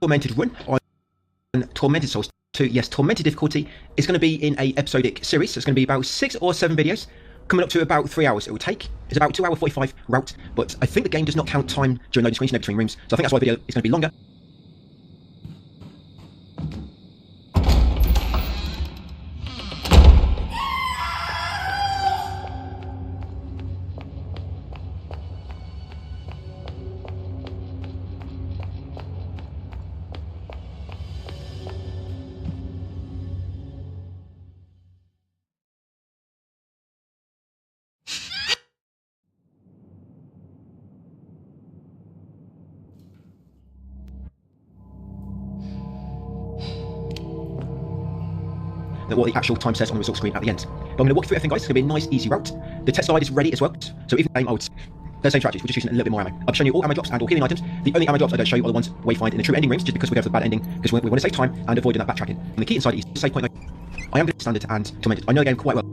Tormented run on Tormented Souls 2. Yes, Tormented difficulty is going to be in a episodic series, so it's going to be about 6 or 7 videos, coming up to about 3 hours it will take. It's about 2 hour 45 route, but I think the game does not count time during loading screens, no between rooms, so I think that's why the video is going to be longer. What the actual time says on the result screen at the end. But I'm going to walk through everything, guys. It's going to be a nice, easy route. The test slide is ready as well, so even the game, I would the same strategies, we're just using a little bit more ammo. I've shown you all ammo drops and all healing items. The only ammo drops I don't show you are the ones we find in the true ending rooms, just because we go for the bad ending, because we want to save time and avoid that backtracking. And the key inside is save point. I am going to standard and tormented. I know the game quite well.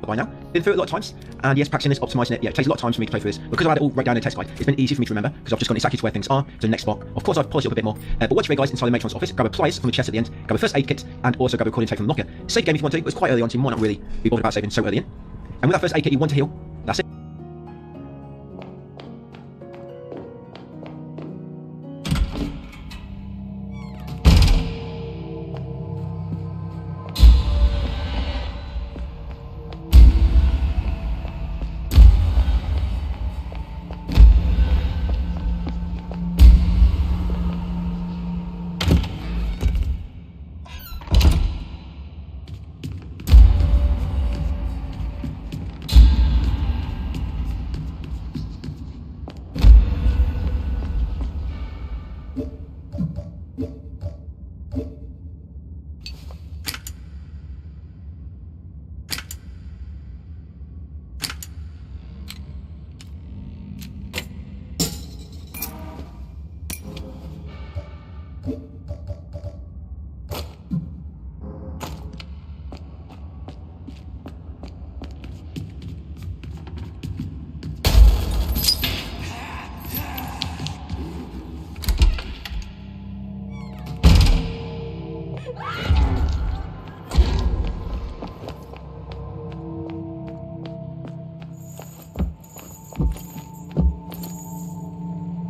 By now, been through it a lot of times, and yes, practicing this, optimising it, yeah, it takes a lot of time for me to play through this. Because I had it all right down in the test guide, it's been easy for me to remember, because I've just gone exactly to where things are, to the next spot. Of course, I've polished it up a bit more, but once you're here, guys, inside the matron's office, grab a pliers from the chest at the end, grab a first aid kit, and also grab a recording tape from the locker. Save the game if you want to, but it's quite early on, so you might not really be bothered about saving so early in. And with that first aid kit, you want to heal, that's it.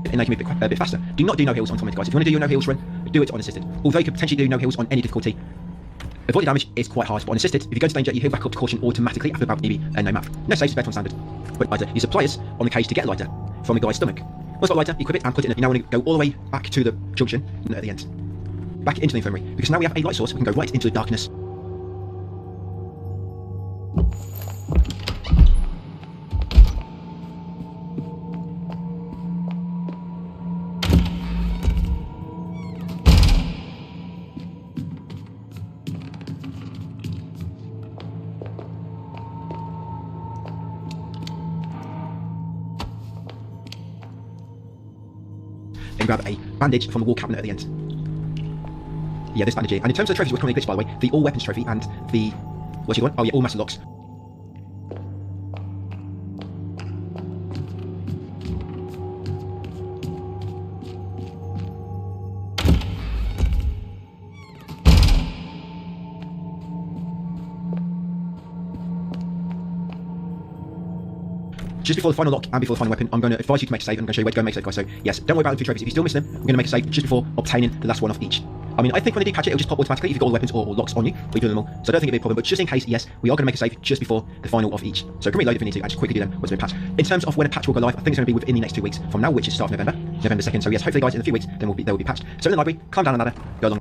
And they can move a bit faster. Do not do no heals on Tormented, guys. If you want to do your no heals run, do it on assisted. Although you could potentially do no heals on any difficulty, avoiding damage is quite hard, but on assisted, if you go into danger, you heal back up to caution automatically after about maybe no map. No saves, better on standard. But lighter, use the pliers on the cage to get a lighter from the guy's stomach. Once you've got a lighter, equip it and put it in. You now want to go all the way back to the junction and at the end. Back into the infirmary, because now we have a light source, we can go right into the darkness. Then grab a bandage from the wall cabinet at the end. Yeah, this bandage here. And in terms of the trophies, which currently glitched, by the way, the all weapons trophy and the what's the other one? Oh yeah, all master locks. Just before the final lock and before the final weapon, I'm going to advise you to make a save. I'm going to show you where to go and make a save, guys. So yes, don't worry about the 3 trophies. If you still miss them, we're going to make a save just before obtaining the last one off each. I mean, I think when they do patch it, it'll just pop automatically if you've got all the weapons or locks on you, but you're doing them all. So I don't think it'll be a problem, but just in case, yes, we are going to make a save just before the final of each. So can reload if we need to and just quickly do them once they're patched. In terms of when a patch will go live, I think it's going to be within the next 2 weeks from now, which is start of November 2nd. So yes, hopefully guys, in a few weeks, then they will be patched. So in the library, climb down the ladder, go along.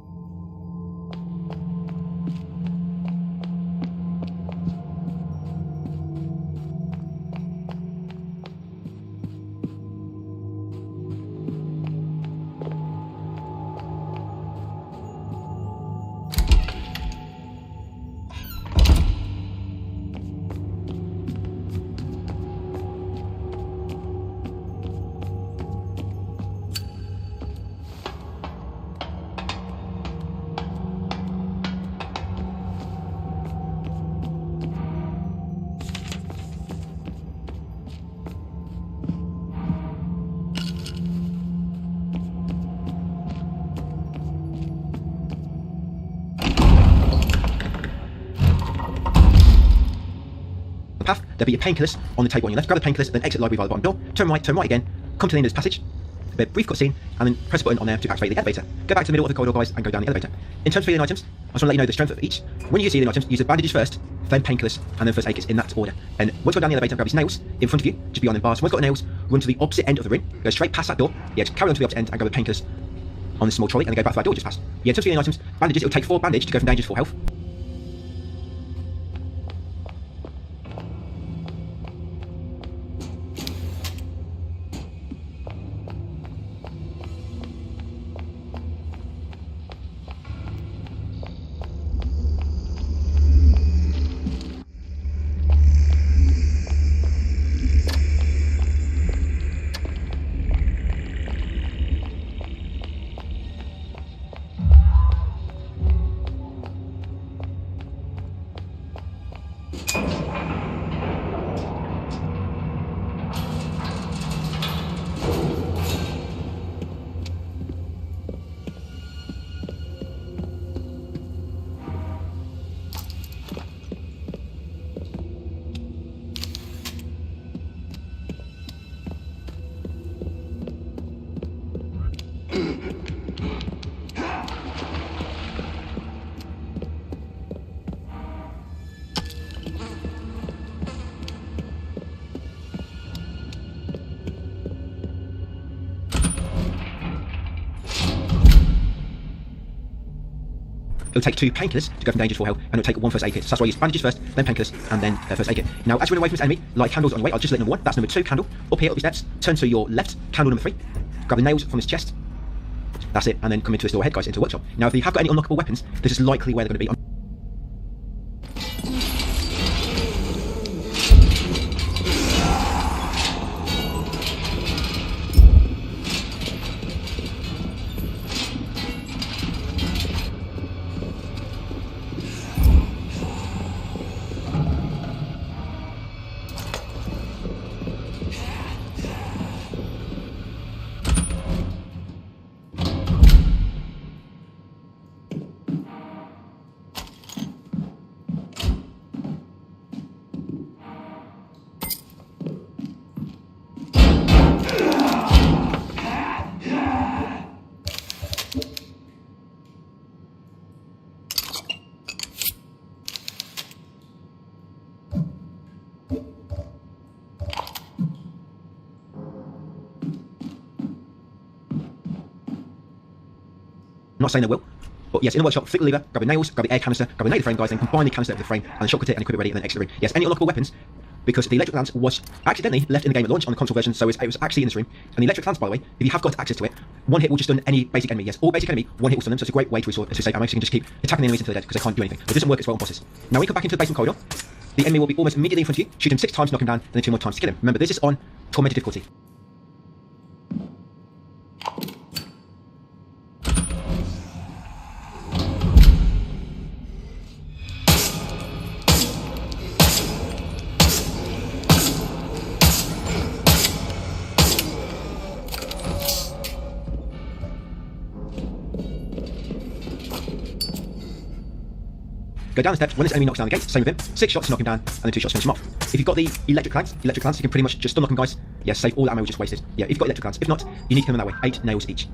Path, there'll be a painkillers on the table on your left. Grab the painkillers, then exit the library via the bottom door. Turn right again. Come to the end of this passage. A brief cutscene, and then press a button on there to activate the elevator. Go back to the middle of the corridor, guys, and go down the elevator. In terms of healing items, I just want to let you know the strength of each. When you use healing items, use the bandages first, then painkillers, and then first aid kits in that order. And once you go down the elevator, grab these nails in front of you, just beyond the bars. Once you've got the nails, run to the opposite end of the room. Go straight past that door. Yeah, just carry on to the opposite end and grab the painkillers on this small trolley, and then go back to that door just past. Yeah, in terms of healing items, bandages, it'll take 4 bandage to go from danger to full health. It'll take 2 painkillers to go from danger to full health, and it'll take 1 first aid kit. So that's why I use bandages first, then painkillers, and then first aid kit. Now, as you run away from this enemy, light candles on your way. I'll just lit number 1. That's number 2 candle. Up here, up the steps. Turn to your left. Candle number 3. Grab the nails from his chest. That's it, and then come into this door ahead, guys, into the workshop. Now, if you have got any unlockable weapons, this is likely where they're going to be. I'm not saying they will, but yes, in the workshop, flick the lever, grab the nails, grab the air canister, grab the nail frame, guys, then combine the canister with the frame, and then shotgun it and equip it ready, and then exit the room. Yes, any unlockable weapons, because the electric lance was accidentally left in the game at launch on the console version, so it was actually in this room. And the electric lance, by the way, if you have got access to it, 1 hit will just stun any basic enemy. Yes, all basic enemy, 1 hit will stun them, so it's a great way to save ammo, so you can just keep attacking the enemies until they're dead, because they can't do anything. But it doesn't work as well on bosses. Now, when you come back into the basement corridor, the enemy will be almost immediately in front of you, shoot him 6 times, knock him down, and then 2 more times to kill him. Remember, this is on Tormented difficulty. Go down the steps. When this enemy knocks down the gate, same with him. 6 shots to knock him down, and then 2 shots to finish him off. If you've got the electric clamps, you can pretty much just stun lock them, guys. Yeah, save all the ammo we just wasted. Yeah, if you've got electric clamps. If not, you need to kill them that way. 8 nails each.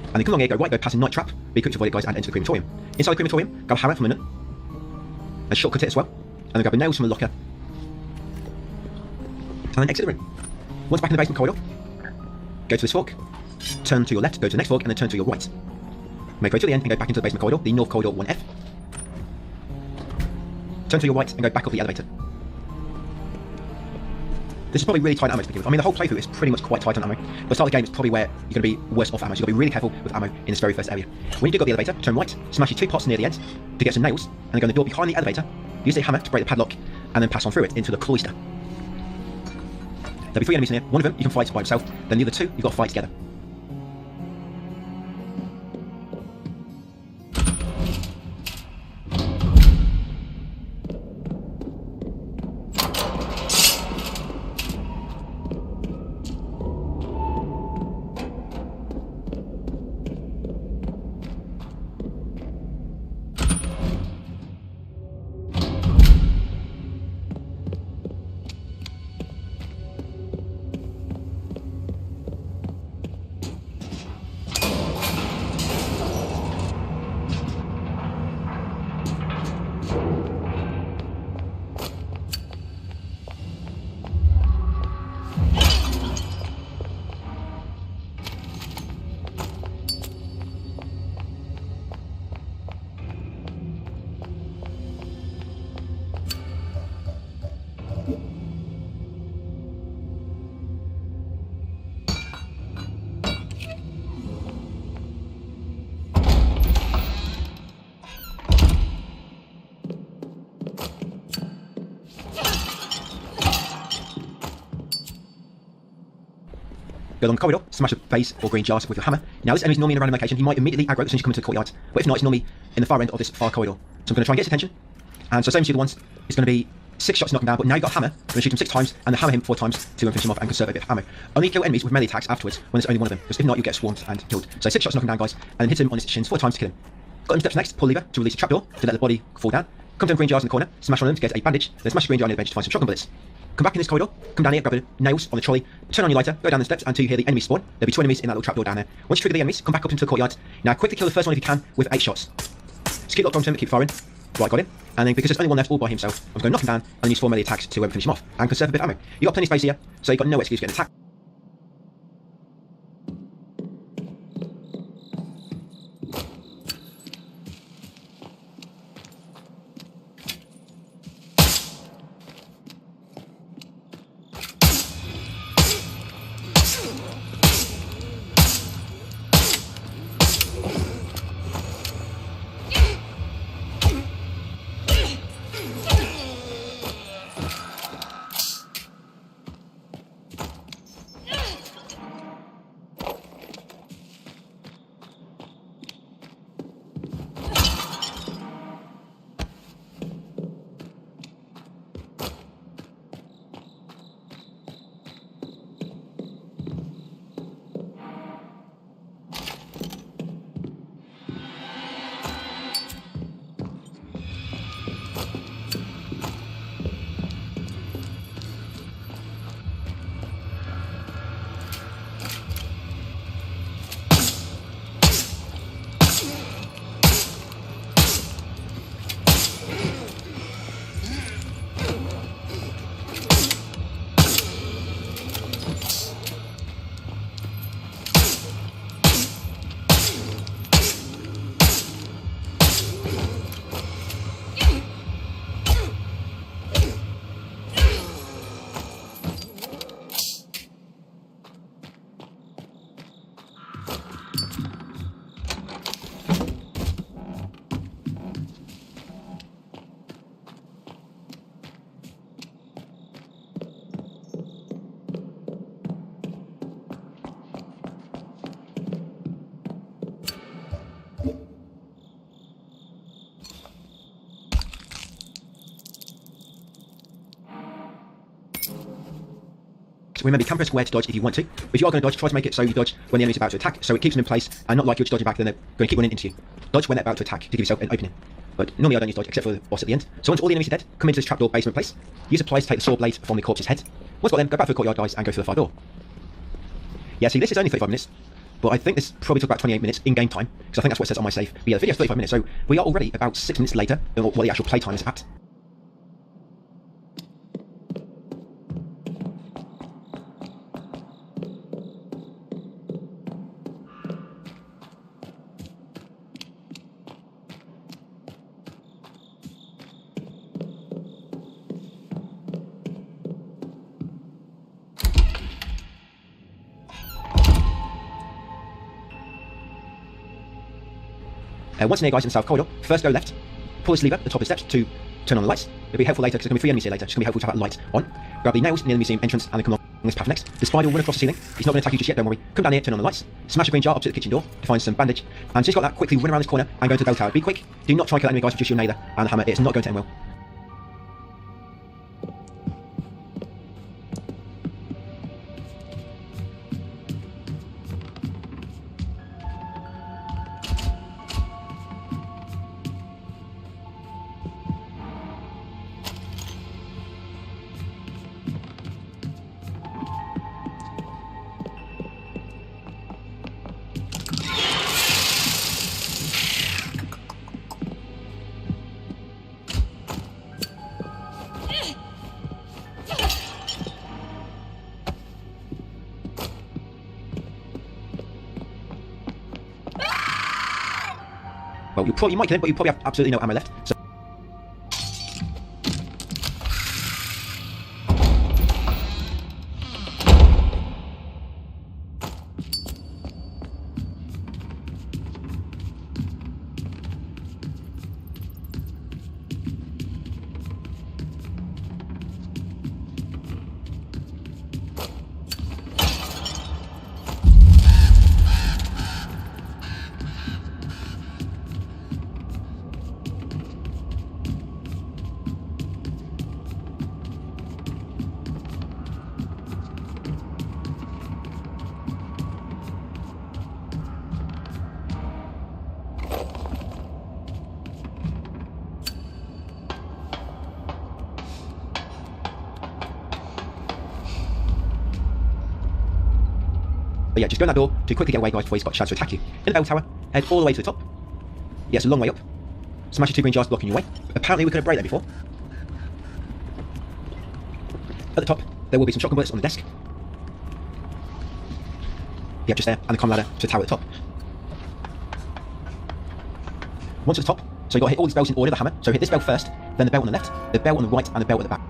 And then come along here, go right, go past a night trap, be quick to avoid it, guys, and enter the crematorium. Inside the crematorium, grab a hammer from linen, and shortcut it as well, and then grab the nails from a locker, and then exit the room. Once back in the basement corridor, go to this fork, turn to your left, go to the next fork, and then turn to your right. Make way to the end and go back into the basement corridor, the north corridor 1F. Turn to your right and go back up the elevator. This is probably really tight on ammo to begin with. I mean, the whole playthrough is pretty much quite tight on ammo. But the start of the game is probably where you're going to be worse off ammo. So you've got to be really careful with ammo in this very first area. When you do go up the elevator, turn right, smash your 2 pots near the end to get some nails, and then go in the door behind the elevator, use a hammer to break the padlock, and then pass on through it into the cloister. There'll be 3 enemies in here. One of them you can fight by yourself, then the other 2 you've got to fight together. Go along the corridor, smash a vase or green jars with your hammer. Now this enemy's normally in a random location, he might immediately aggro as soon as you come into the courtyard, but if not, it's normally in the far end of this far corridor. So I'm going to try and get his attention, and so same as the other ones, it's going to be 6 shots to knock him down, but now you've got a hammer, I'm going to shoot him 6 times, and then hammer him 4 times to finish him off and conserve a bit of ammo. Only kill enemies with melee attacks afterwards when there's only one of them, because if not, you'll get swarmed and killed. So 6 shots to knock him down, guys, and then hit him on his shins 4 times to kill him. Got him steps next, pull lever to release a trapdoor to let the body fall down. Come to the green jars in the corner, smash on them to get a bandage, then smash the green jar near the bench to find some shotgun bullets. Come back in this corridor, come down here, grab the nails on the trolley, turn on your lighter, go down the steps until you hear the enemy spawn. There'll be 2 enemies in that little trapdoor down there. Once you trigger the enemies, come back up into the courtyard. Now quickly kill the first one if you can with 8 shots. Just keep locked onto him, keep firing. Right, got him. And then because there's only one left all by himself, I'm going to knock him down and then use 4 melee attacks to finish him off and conserve a bit of ammo. You've got plenty of space here, so you've got no excuse to get attacked. So remember, you can press square to dodge if you want to. But if you are going to dodge, try to make it so you dodge when the enemy's about to attack, so it keeps them in place, and not like you're just dodging back, then they're going to keep running into you. Dodge when they're about to attack to give yourself an opening. But normally I don't use dodge, except for the boss at the end. So once all the enemies are dead, come into this trapdoor basement place. Use supplies to take the saw blade from the corpse's head. Once got them, go back to the courtyard, guys, and go through the fire door. Yeah, see, this is only 35 minutes, but I think this probably took about 28 minutes in game time, because I think that's what it says on my save. But yeah, the video's 35 minutes, so we are already about 6 minutes later than what the actual playtime is at. Once near, guys, in the south corridor, first go left, pull this lever at the top of the steps to turn on the lights. It'll be helpful later, because there's going to be 3 enemies here later, it's going to be helpful to have that light on. Grab the nails near the museum entrance and then come along this path next. The spider will run across the ceiling. He's not going to attack you just yet, don't worry. Come down here, turn on the lights, smash a green jar opposite the kitchen door to find some bandage, and since you've got that, quickly run around this corner and go into the bell tower. Be quick, do not try to kill that enemy, guys, with just your nailer and the hammer, it's not going to end well. Well, you might kill him, but you probably have absolutely no ammo left. So but yeah, just go in that door to quickly get away, guys, before he's got a chance to attack you. In the bell tower, head all the way to the top. Yeah, it's a long way up. Smash the 2 green jars blocking your way. Apparently we could have break there before. At the top, there will be some shotgun bullets on the desk. Yeah, just there, and the comm ladder to the tower at the top. Once at the top, so you've got to hit all these bells in order, the hammer. So hit this bell first, then the bell on the left, the bell on the right, and the bell at the back.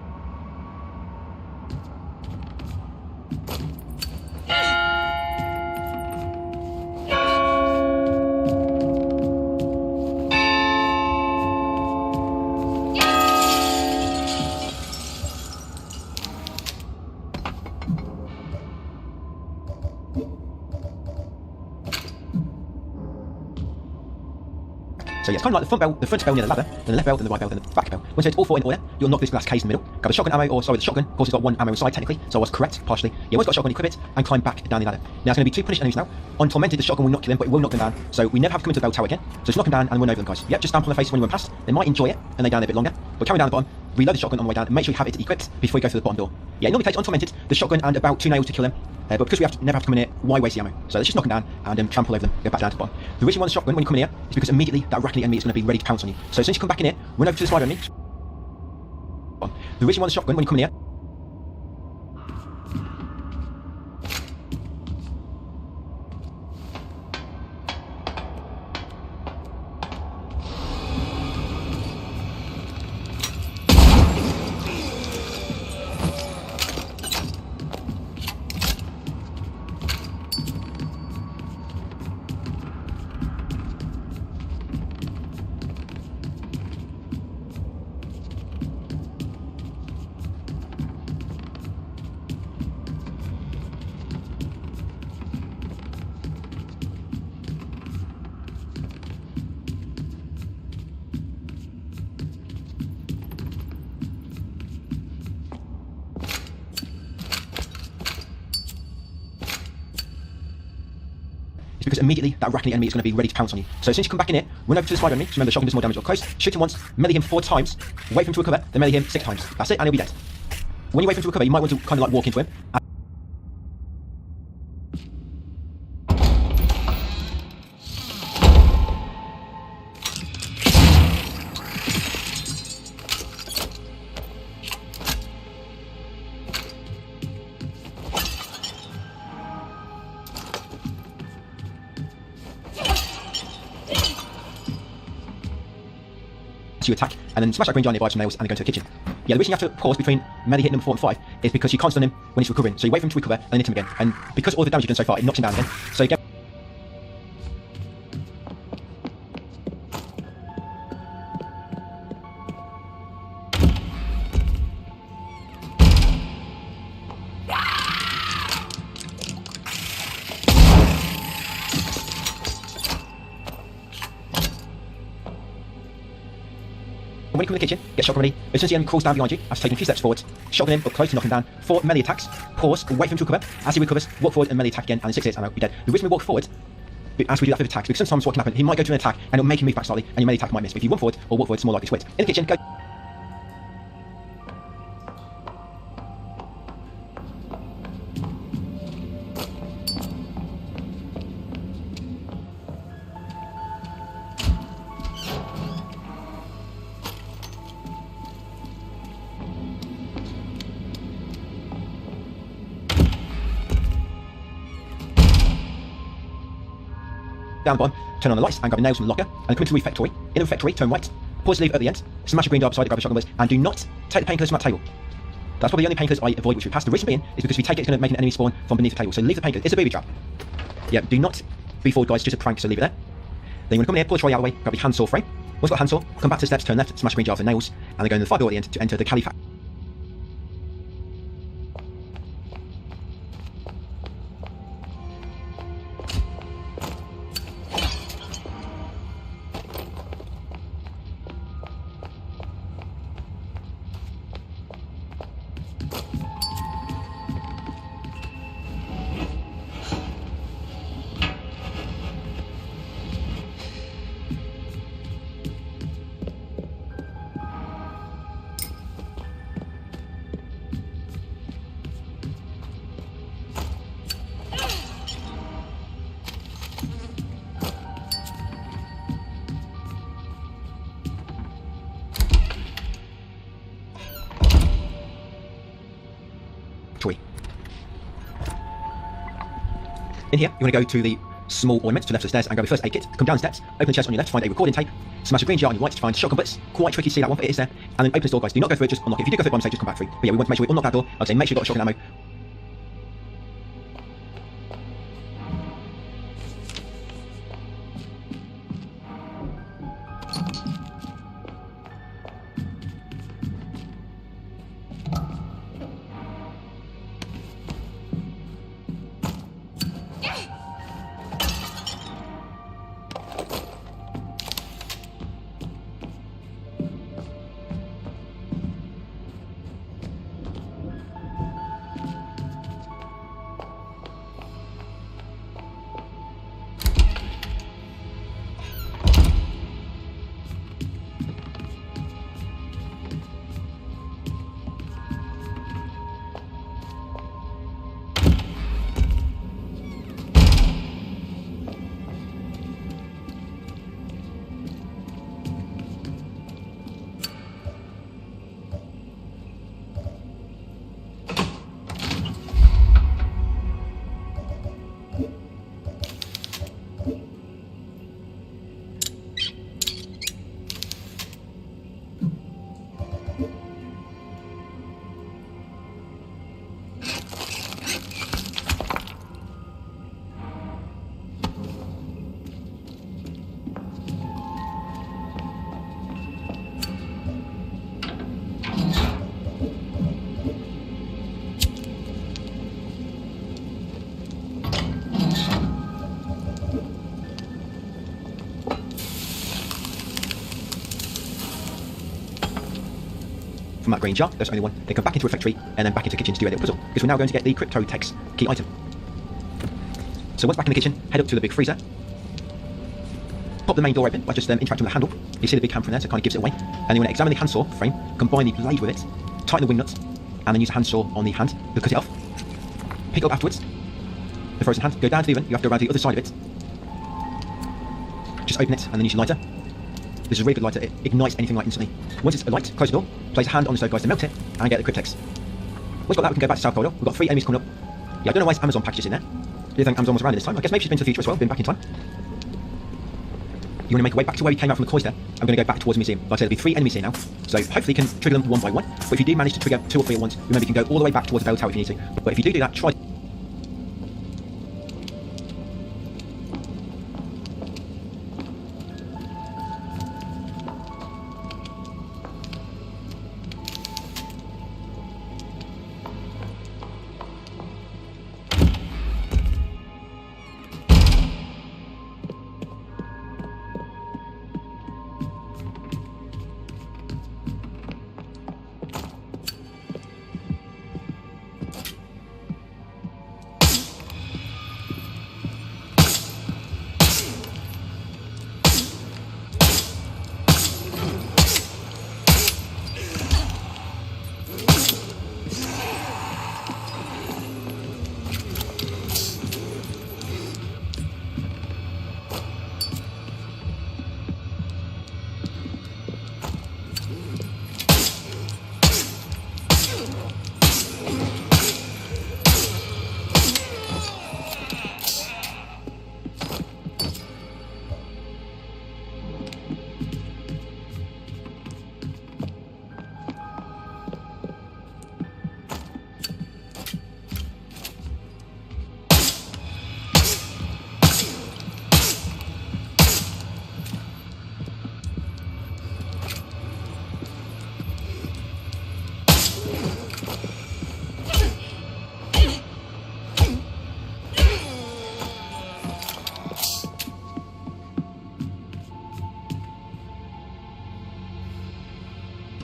So yeah, it's kind of like the front bell near the ladder, then the left bell, then the right bell, then the back bell. Once you hit all 4 in order, you'll knock this glass case in the middle. Grab the shotgun ammo, or sorry, the shotgun. Of course, it's got 1 ammo inside technically, so I was correct partially. Yeah, once you've got shotgun, equip it and climb back down the ladder. Now there's going to be 2 punished enemies now. On Tormented, the shotgun will not kill them, but it will knock them down. So we never have to come into the bell tower again. So just knock them down and run over them, guys. Yep, just stamp on their face when you run past. They might enjoy it and they down there a bit longer. But carry down the bottom, reload the shotgun on the way down, and make sure you have it equipped before you go through the bottom door. Yeah, it normally takes on Tormented the shotgun and about 2 nails to kill them. But because we never have to come in here, why waste the ammo? So let's just knock them down and trample over them, go back down to the bottom. The reason you want the shotgun when you come in here is because immediately that rattling enemy is going to be ready to pounce on you. So as soon as you come back in here, run over to the side enemy. The reason you want the shotgun when you come in here because immediately that Arachne enemy is going to be ready to pounce on you. So as soon as you come back in here, run over to the spider enemy, just remember the shotgun does more damage up close, shoot him once, melee him 4 times, wait for him to recover, then melee him 6 times. That's it, and he'll be dead. When you wait for him to recover, you might want to kind of like walk into him. You attack, and then smash that green giant nearby with some nails, and then go into the kitchen. Yeah, the reason you have to pause between melee hit number 4 and 5 is because you can't stun him when he's recovering. So you wait for him to recover, and then hit him again. And because all the damage you've done so far, it knocks him down again. So you get when you come in the kitchen, get shotgun ready. As soon as the enemy crawls down behind you, after taking a few steps forward, shotgun him up close to knock him down. 4 melee attacks, pause, wait for him to recover. As he recovers, walk forward and melee attack again, and in 6 hits, and I'll be dead. The reason we walk forward, as we do that with attacks, because sometimes what can happen, he might go to an attack, and it'll make him move back slightly, and your melee attack might miss. But if you run forward or walk forward, it's more likely to hit. In the kitchen, go. Down the bottom, turn on the lights and grab the nails from the locker, and come into the refectory. In the refectory, turn right, pause the lever at the end, smash the green door beside it, grab the shotgun bullets, and do not take the painkillers from that table. That's probably the only painkillers I avoid which we pass. The reason being is because if you take it, it's going to make an enemy spawn from beneath the table. So leave the painkillers. It's a booby trap. Yeah, do not be forward, guys. Just a prank, so leave it there. Then you want to come in here, pull the trolley out of the way, grab your handsaw frame. Once you've got a handsaw, come back to the steps, turn left, smash the green jar with the nails, and then go in the fire door at the end to enter the Caliph. In here, you want to go to the small ornament to the left of the stairs and grab your first aid kit. Come down the steps, open the chest on your left, find a recording tape, smash a green jar on your right to find shotgun bullets. Quite tricky to see that one, but it is there. And then open this door, guys. Do not go through it, just unlock it. If you do go through it by mistake, just come back through. But yeah, we want to make sure we unlock that door. I'd say make sure you've got shotgun ammo. From that green jar, there's only one. Then come back into a factory and then back into the kitchen to do a little puzzle. Because we're now going to get the crypto text key item. So once back in the kitchen, head up to the big freezer. Pop the main door open by just interacting with the handle. You see the big hammer from there, so it kind of gives it away. And then you want to examine the handsaw frame, combine the blade with it, tighten the wing nuts, and then use the handsaw on the hand to cut it off. Pick it up afterwards. The frozen hand, go down to the oven, you have to go around to the other side of it. Just open it, and then use your lighter. This is a really good lighter, it ignites anything light instantly. Once it's alight, close the door, place a hand on the stove guys to melt it, and get the cryptex. Once we've got that, we can go back to South Corridor. We've got 3 enemies coming up. Yeah, I don't know why it's Amazon packages in there. I didn't think Amazon was around at this time. I guess maybe she's been to the future as well, been back in time. You want to make your way back to where we came out from the cloister. I'm going to go back towards the museum. Like I said, there'll be 3 enemies here now, so hopefully you can trigger them one by one. But if you do manage to trigger 2 or 3 at once, remember you can go all the way back towards the bell tower if you need to. But if you do that, try.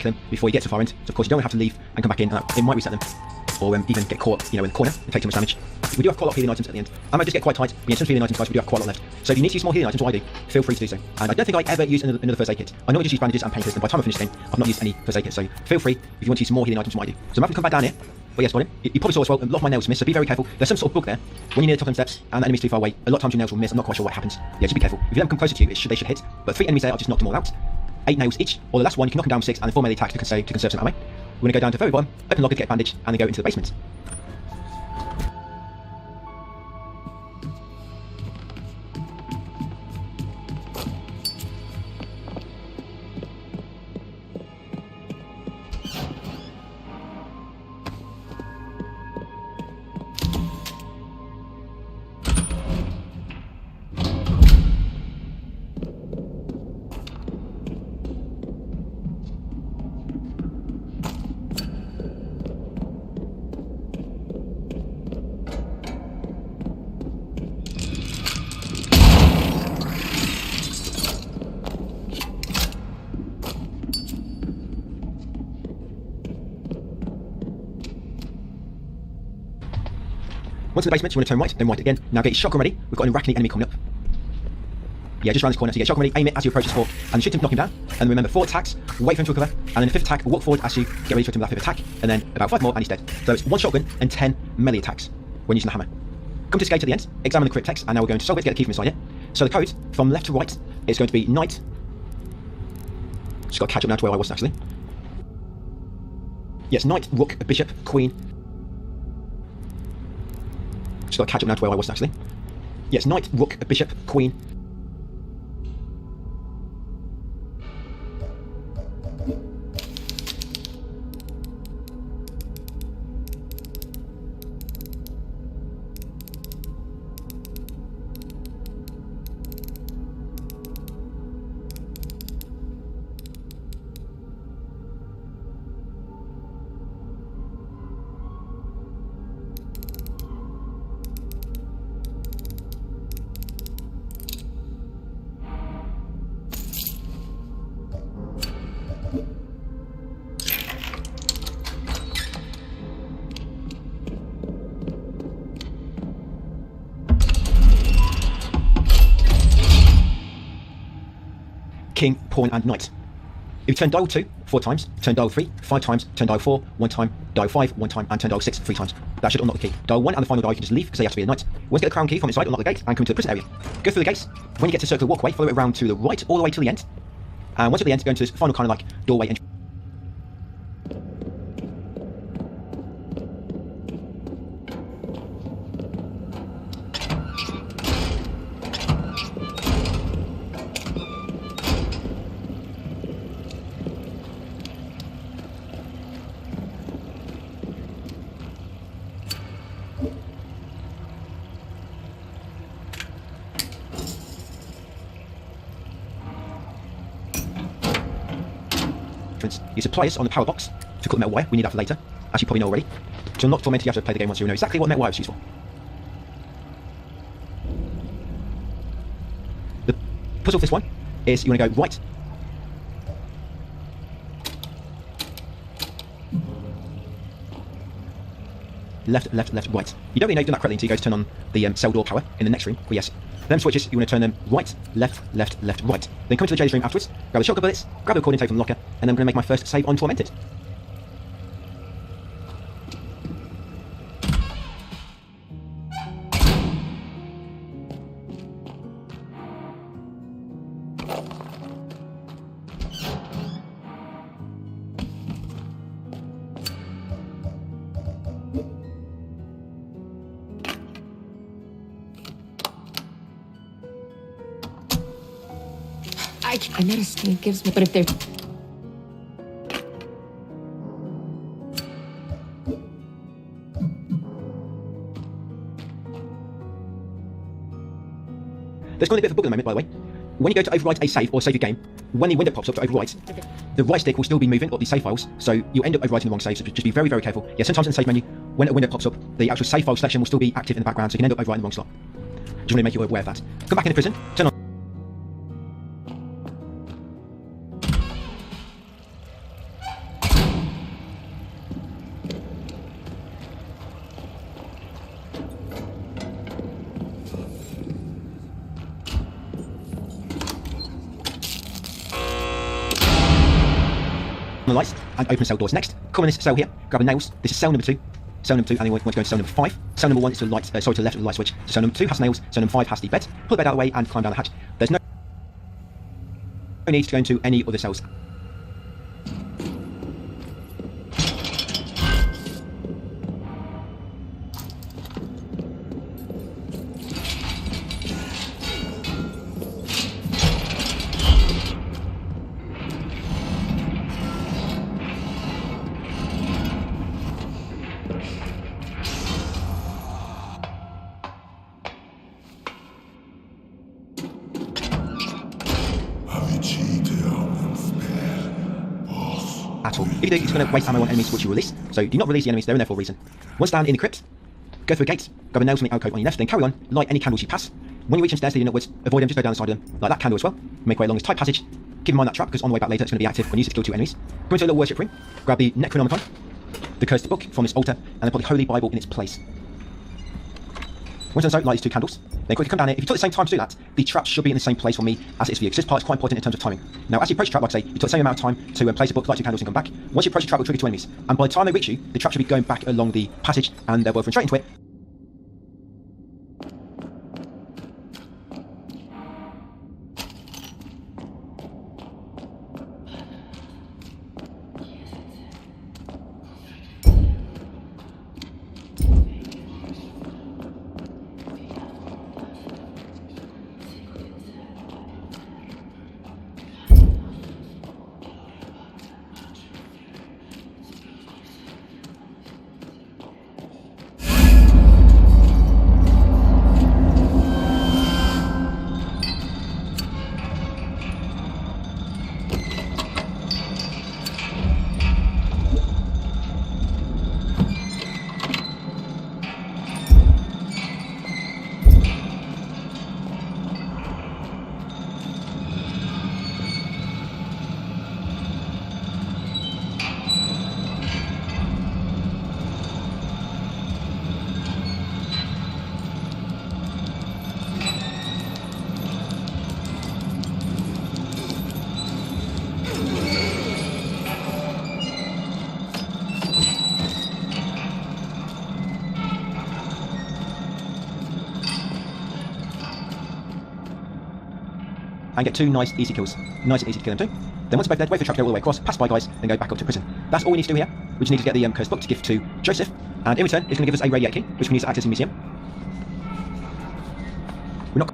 Them before you get to far end. So of course you don't have to leave and come back in, and it might reset them, or even get caught, in the corner and take too much damage. We do have quite a lot of healing items at the end. I might just get quite tight, but in terms of healing items, guys, we do have quite a lot left. So if you need to use more healing items, what I do, feel free to do so. And I don't think I ever use another first aid kit. I normally just use bandages and painkillers, and by the time I finish this game, I've not used any first aid kit. So feel free if you want to use more healing items, what I do. So I'm having to come back down here. But yes, Colin, you probably saw as well, a lot of my nails miss, so be very careful. There's some sort of bug there. When you're near the top of the steps and the enemy's too far away, a lot of times your nails will miss. I'm not quite sure what happens. Yeah, just be careful. If you let them come closer to you, they should hit. But 3 enemies there, I've just knocked them all out. 8 nails each, or the last one you can knock them down with 6 and then 4 melee attacks to conserve some ammo. We're going to go down to the very bottom, open locker, get a bandage, and then go into the basement. Once in the basement, you want to turn right, then right again. Now get your shotgun ready. We've got an Arachne enemy coming up. Yeah, just around this corner. So you get your shotgun ready, aim it as you approach the sport, and shoot him to knock him down. And remember, 4 attacks, wait for him to recover, and then the 5th attack, walk forward as you get ready to hit him with that 5th attack, and then about 5 more, and he's dead. So it's 1 shotgun and 10 melee attacks when using the hammer. Come to this gate at the end, examine the cryptex, and now we're going to solve it, get the key from inside it. So the code, from left to right, is going to be knight. Just got to catch up now to where I was actually. Yes, knight, rook, bishop, queen. Just got to catch up now to where I was actually. Yes, knight, rook, bishop, queen. king, pawn, and knight. If you turn dial 2 4 times, turn dial 3 5 times, turn dial 4 1 time, dial 5 1 time, and turn dial 6 3 times. That should unlock the key. Dial 1 and the final dial you can just leave because they have to be a knight. Once you get the crown key from inside, unlock the gate and come into the prison area. Go through the gates. When you get to circular walkway, follow it around to the right all the way to the end. And once at the end, go into this final kind of like doorway entry. Use the pliers on the power box to cut the metal wire. We need that for later, as you probably know already. To unlock Tormented, you have to play the game once you know exactly what metal wire is used for. The puzzle for this one is you want to go right, left, left, left, right. You don't really know you've done that correctly until you go to turn on the cell door power in the next room. But yes, them switches, you want to turn them right, left, left, left, right. Then come to the jailer's room afterwards, grab the shotgun bullets, grab the recording tape from the locker, and then I'm going to make my first save on Tormented. I medicine it gives me, but if they're... There's going to be a bit of a bug at the moment, by the way. When you go to overwrite a save or save your game, when the window pops up to overwrite, the right stick will still be moving up the save files, so you'll end up overwriting the wrong save, so just be very, very careful. Yeah, sometimes in the save menu, when a window pops up, the actual save file selection will still be active in the background, so you can end up overwriting the wrong slot. Just want to make you aware of that. Come back into prison, turn on the lights and open cell doors. Next, come in this cell here, grab the nails. This is cell number 2. Cell number 2, and then we want to go into cell number 5. Cell number 1 is to the light, to the left of the light switch. So cell number 2 has nails, cell number 5 has the bed. Pull the bed out of the way and climb down the hatch. There's no need to go into any other cells. At all. If you do, it's going to waste ammo on enemies which you release, so do not release the enemies, they're in there for a reason. Once down in the crypt, go through a gate, grab a nail from the alcove on your left, then carry on, light any candles you pass. When you reach the stairs leading upwards, avoid them, just go down the side of them, like that candle as well. Make way along this tight passage. Keep in mind that trap, because on the way back later it's going to be active when you use it to kill 2 enemies. Go into a little worship room, grab the Necronomicon, the cursed book from this altar, and then put the Holy Bible in its place. Once done so, light these 2 candles. Then quickly come down here. If you took the same time to do that, the traps should be in the same place for me as it is for you, because this part is quite important in terms of timing. Now, as you approach the trap, like I say, you took the same amount of time to place a book, light 2 candles, and come back. Once you approach the trap, it will trigger 2 enemies. And by the time they reach you, the trap should be going back along the passage, and they'll both run straight into it. and get 2 nice easy kills. Nice and easy to kill them too. Then once both dead, wait for the trap to go all the way across, pass by guys, then go back up to prison. That's all we need to do here. We just need to get the cursed book to give to Joseph, and in return, it's going to give us a radiator key, which we can use to access the museum. We're not.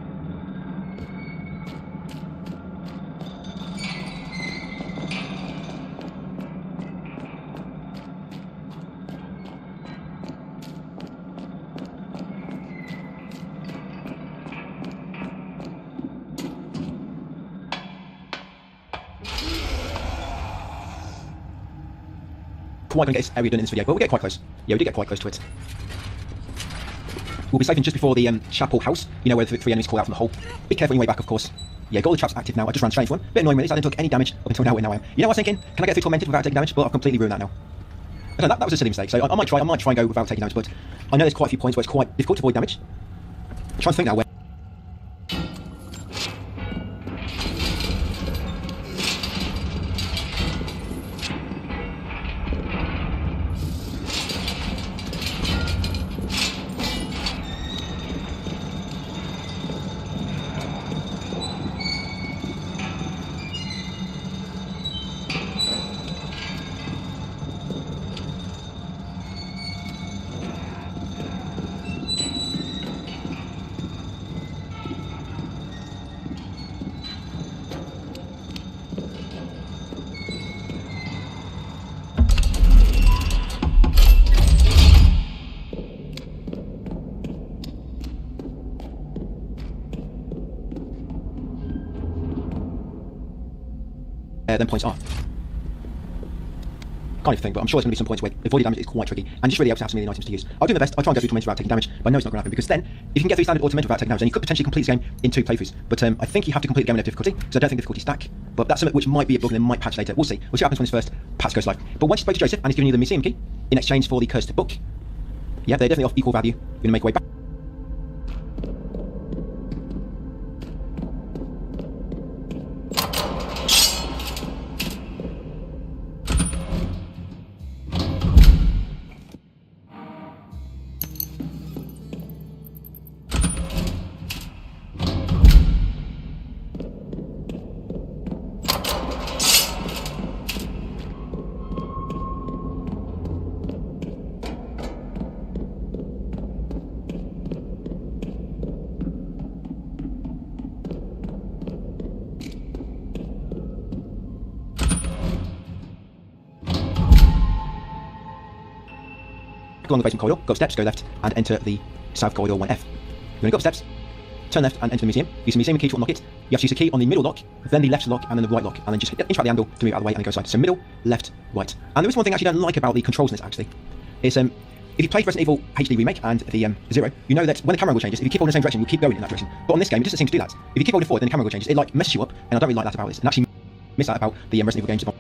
Quite going to get this area done in this video, but we'll get quite close. Yeah, we did get quite close to it. We'll be safe just before the chapel house, you know, where the 3 enemies call out from the hole. Be careful on your way back, of course. Yeah, got all the traps active now. I just ran straight into one. Bit annoying really, so I didn't take any damage up until now. Now I am. You know what I was thinking? Can I get through Tormented without taking damage? But I've completely ruined that now. I don't know, that was a silly mistake, so I might try and go without taking damage, but I know there's quite a few points where it's quite difficult to avoid damage. I'm trying to think now where. Then points are. Can't even think, but I'm sure there's going to be some points where avoiding damage is quite tricky, and just really helps to have some really nice items to use. I'll do my best. I'll try and go through Tormented without taking damage, but I know it's not going to happen, because then, if you can get through standard or Tormented without taking damage, then you could potentially complete the game in 2 playthroughs. But I think you have to complete the game in a difficulty, because I don't think difficulty stack. But that's something which might be a bug and then might patch later. We'll see. We'll see what happens when this first patch goes live. But once you spoke to Joseph, and he's giving you the museum key, in exchange for the cursed book, yeah, they're definitely of equal value. You're going to make your way back. Go along the basement corridor, go up steps, go left, and enter the south corridor 1F. You're going to go up steps, turn left, and enter the museum. Use the museum key to unlock it. You have to use the key on the middle lock, then the left lock, and then the right lock, and then just interact the handle to move out of the way and then go side. So middle, left, right. And there is one thing I actually don't like about the controls in this, actually. It's, if you played Resident Evil HD Remake and the Zero, you know that when the camera angle changes, if you keep on in the same direction, you keep going in that direction. But on this game, it doesn't seem to do that. If you keep holding forward, then the camera angle changes. It like messes you up, and I don't really like that about this. And actually miss that about the Resident Evil games.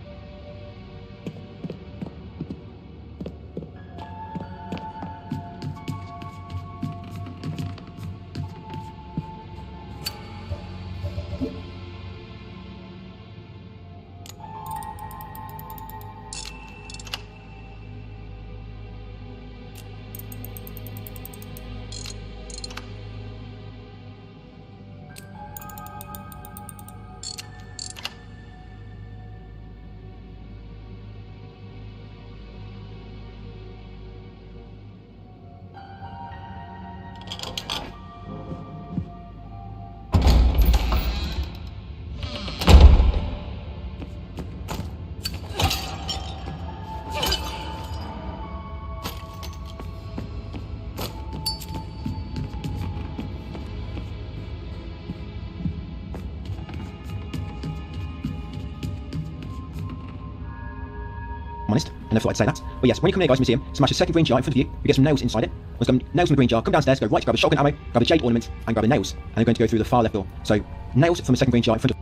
Honest, I never thought I'd say that. But yes, when you come near guys museum, smash a second green jar in front of you, you get some nails inside it. Once you got nails from the green jar, come downstairs, go right to grab a shotgun ammo, grab a jade ornament, and grab the nails. And you're going to go through the far left door. So, nails from a second green jar in front of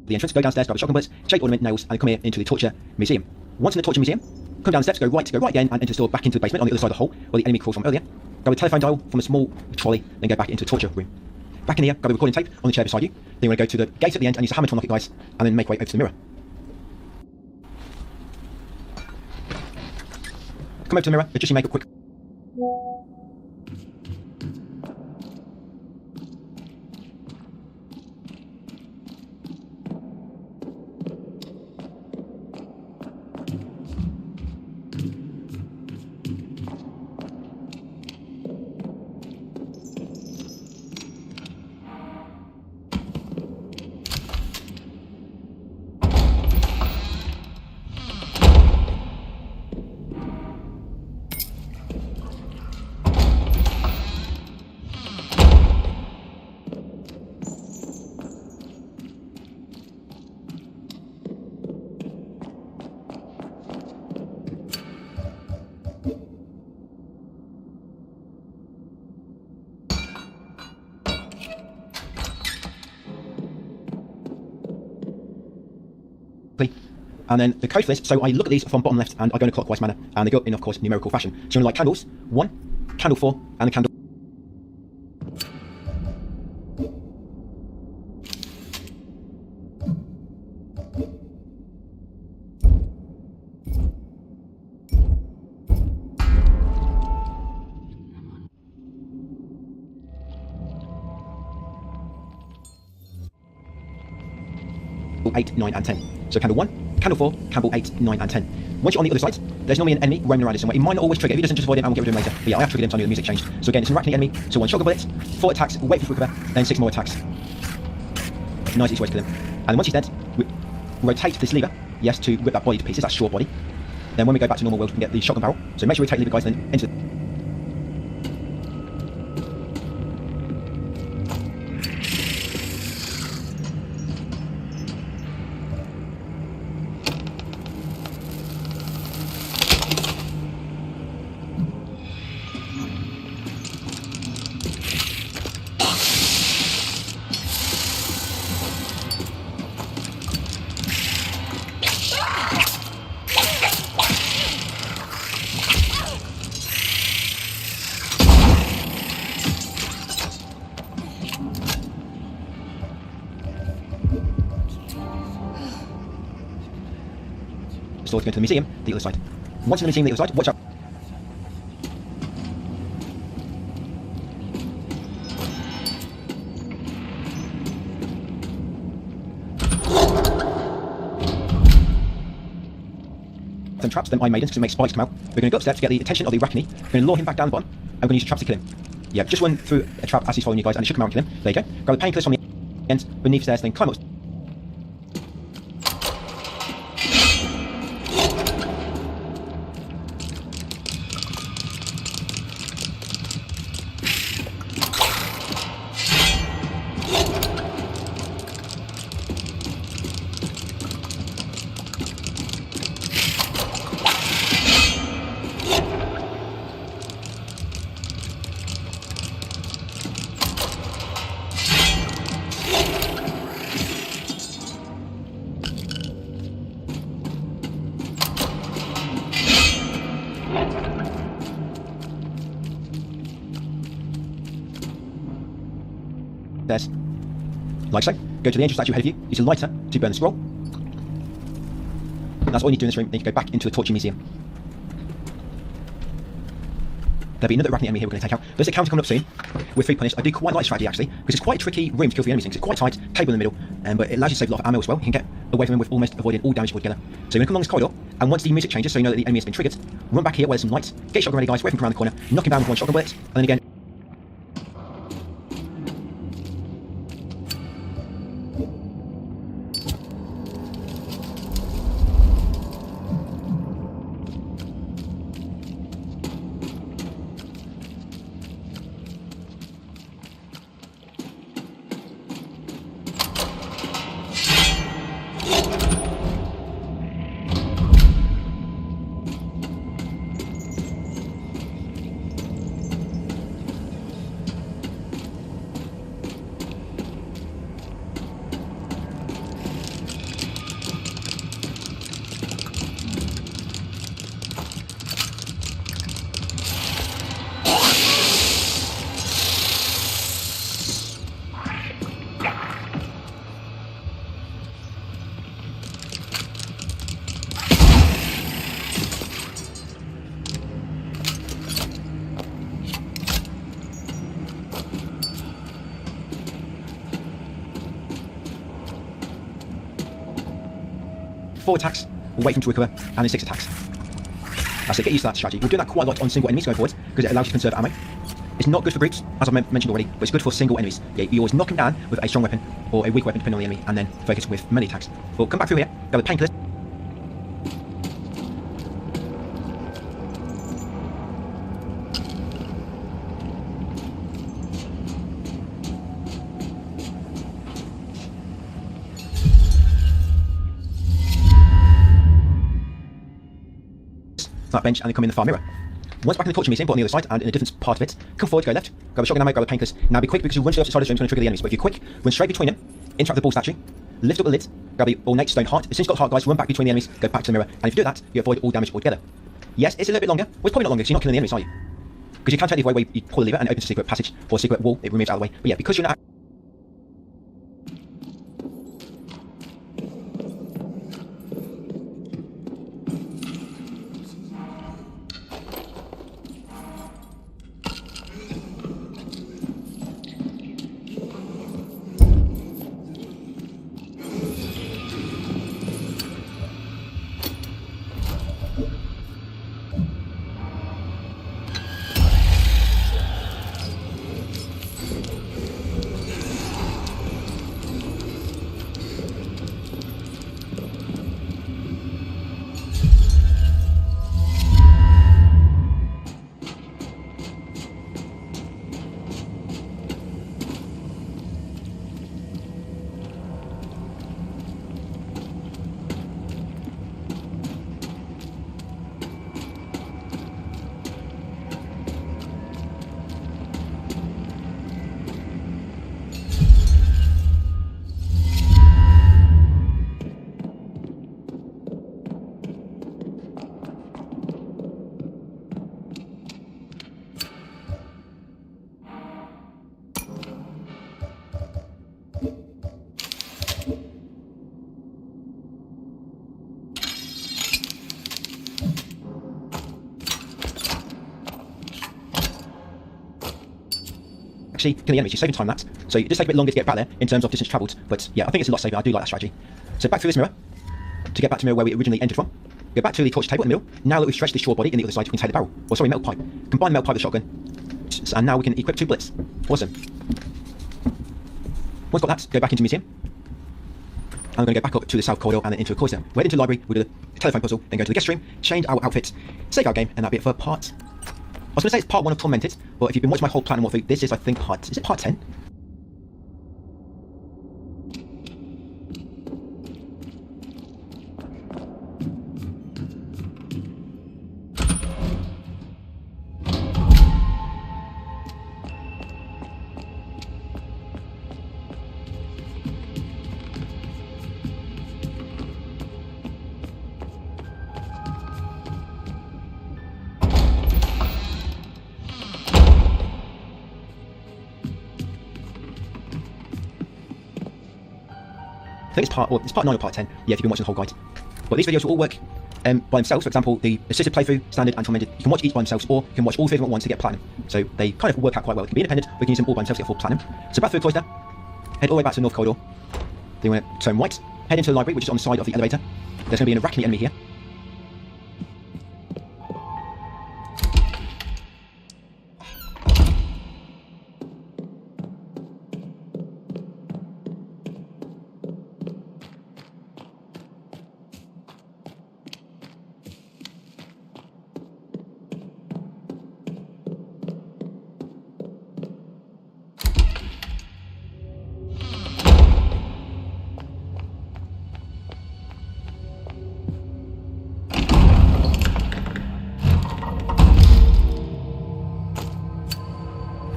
the entrance, go downstairs, grab a shotgun bullets, jade ornament, nails, and come here into the torture museum. Once in the torture museum, come down the steps, go right again, and enter the store back into the basement on the other side of the hole where the enemy crawled from earlier. Grab a telephone dial from a small trolley, then go back into the torture room. Back in here, grab a recording tape on the chair beside you. Then you want to go to the gate at the end and use a hammer to unlock it, guys, and then make your way over to the mirror. Come over to the mirror, adjust your makeup quick. And then the code for this, so I look at these from bottom left and I go in a clockwise manner, and they go in, of course, numerical fashion. So I'm going to light candles, 1, candle 4, and a candle. Eight, 9, and 10. So candle 1, candle 4, candle 8, 9, and 10. Once you're on the other side, there's normally an enemy roaming around this somewhere. It might not always trigger. If he doesn't, just avoid him and we'll get rid of him later. But yeah, I have triggered him, so I knew the music changed. So again, it's an arachne enemy. So 1 shotgun bullet, 4 attacks, wait for it to recover, then 6 more attacks. Nice easy way to kill him. And then once he's dead, we rotate this lever, yes, to rip that body to pieces, that short body. Then when we go back to normal world, we can get the shotgun barrel. So make sure we take the lever, guys, then enter the... Store to go to the museum, the other side. Once in the museum, the other side, watch out. Some traps, then Iron Maidens, because they make spikes come out. We're going to go upstairs to get the attention of the arachne. We're going to lure him back down the bottom, and we're going to use traps to kill him. Yeah, just run through a trap as he's following you guys, and it should come out and kill him. There you go. Grab the painkillers from the ends beneath stairs, then climb up. There's, like so. Go to the angel statue ahead of you, use a lighter to burn the scroll. And that's all you need to do in this room, then you can go back into the torture museum. There'll be another arachne enemy here we're going to take out. There's a counter coming up soon with 3 punished. I do quite like strategy actually, because it's quite a tricky room to kill the enemies in. It's quite tight, table in the middle, but it allows you to save a lot of ammo as well. You can get away from him with almost avoiding all damage altogether. So you're going to come along this corridor, and once the music changes, so you know that the enemy has been triggered, run back here where there's some lights, get your shotgun ready guys, wait for him around the corner, knock him down with 1 shotgun bullet, and then again. 4 attacks, we'll wait for him to recover, and then 6 attacks. That's it, get used to that strategy. We're doing that quite a lot on single enemies going forward, because it allows you to conserve ammo. It's not good for groups, as I mentioned already, but it's good for single enemies. Yeah, you always knock him down with a strong weapon, or a weak weapon depending on the enemy, and then focus with melee attacks. We'll come back through here, go with painkillers. That bench, and then come in the far mirror. Once back in the torture meeting, but on the other side, and in a different part of it, come forward, go left, grab a shotgun ammo, grab the painkillers. Now be quick, because you run straight off the side of the room, it's going to trigger the enemies. But if you're quick, run straight between them, interact with the ball statue, lift up the lid, grab the ornate stone heart. As soon as you've got the heart, guys, run back between the enemies, go back to the mirror, and if you do that, you avoid all damage altogether. Yes, it's a little bit longer. Well, it's probably not longer, because you're not killing the enemies, are you? Because you can take the way where you pull the lever, and it opens a secret passage, or a secret wall, it removes out of the way. But yeah, because you're not... Actually, killing the enemies, you're saving time that. So it does take a bit longer to get back there in terms of distance travelled, but yeah, I think it's a lot safer. I do like that strategy. So back through this mirror, to get back to the mirror where we originally entered from. Go back to the torch table in the middle. Now that we've stretched the short body in the other side, we can take the barrel. Or sorry, metal pipe. Combine the metal pipe with the shotgun. And now we can equip 2 bullets. Awesome. Once got that, go back into the museum. And we're going to go back up to the south corridor and then into a cloister. We're into the library, we'll do the telephone puzzle, then go to the guest room, change our outfits, save our game, and that'll be it for part... I was going to say it's part 1 of Tormented, but if you've been watching my whole platinum walkthrough, this is, I think, part... Is it part 10? I think it's part 9 or part 10, yeah, if you've been watching the whole guide. But these videos will all work by themselves. For example, the assisted playthrough, standard and tormented, you can watch each by themselves, or you can watch all 3 of them at once to get platinum. So they kind of work out quite well. They can be independent, or you can use them all by themselves to get full platinum. So back through the cloister, head all the way back to the north corridor. Then you want to turn right, head into the library, which is on the side of the elevator. There's going to be an arachne enemy here.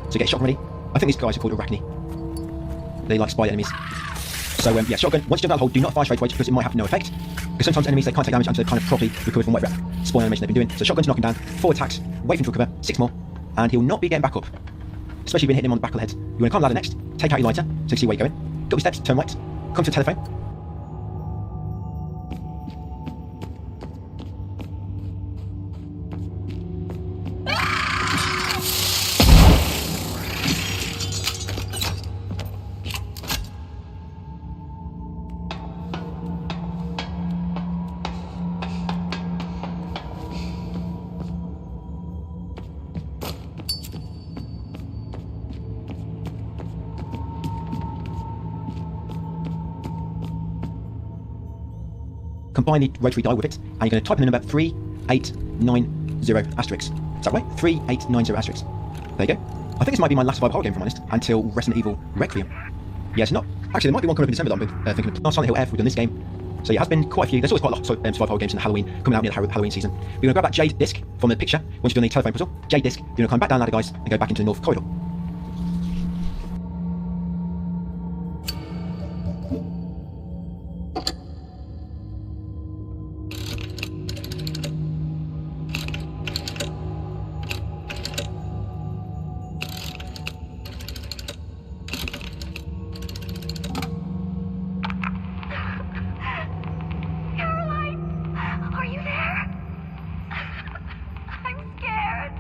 So get shotgun ready. I think these guys are called arachne. They like spider enemies. So yeah, shotgun. Once you jump out the hole, do not fire straight away because it might have no effect. Because sometimes enemies, they can't take damage until they've kind of properly recovered from whatever spawn animation they've been doing. So shotgun to knock him down, 4 attacks, wait for him to recover, 6 more, and he'll not be getting back up. Especially if you've been hitting him on the back of the head. You want to climb the ladder next, take out your lighter, so you can see where you're going. Go up your steps, turn right, come to the telephone. combine the rotary dial with it, and you're going to type in the number 3890 asterisk. Is that right? 3890 asterisk. There you go. I think this might be my last survival horror game, if I'm honest, until Resident Evil Requiem. Yes, not. Actually, there might be one coming up in December that I've been thinking of. Silent Hill F, we've done this game. So yeah, it has been quite a few. There's always quite a lot of survival horror games in the Halloween, coming out near the Halloween season. We're going to grab that jade disc from the picture once you've done the telephone puzzle. Jade disc, you're going to climb back down the ladder, guys, and go back into the north corridor. Are you there? I'm scared.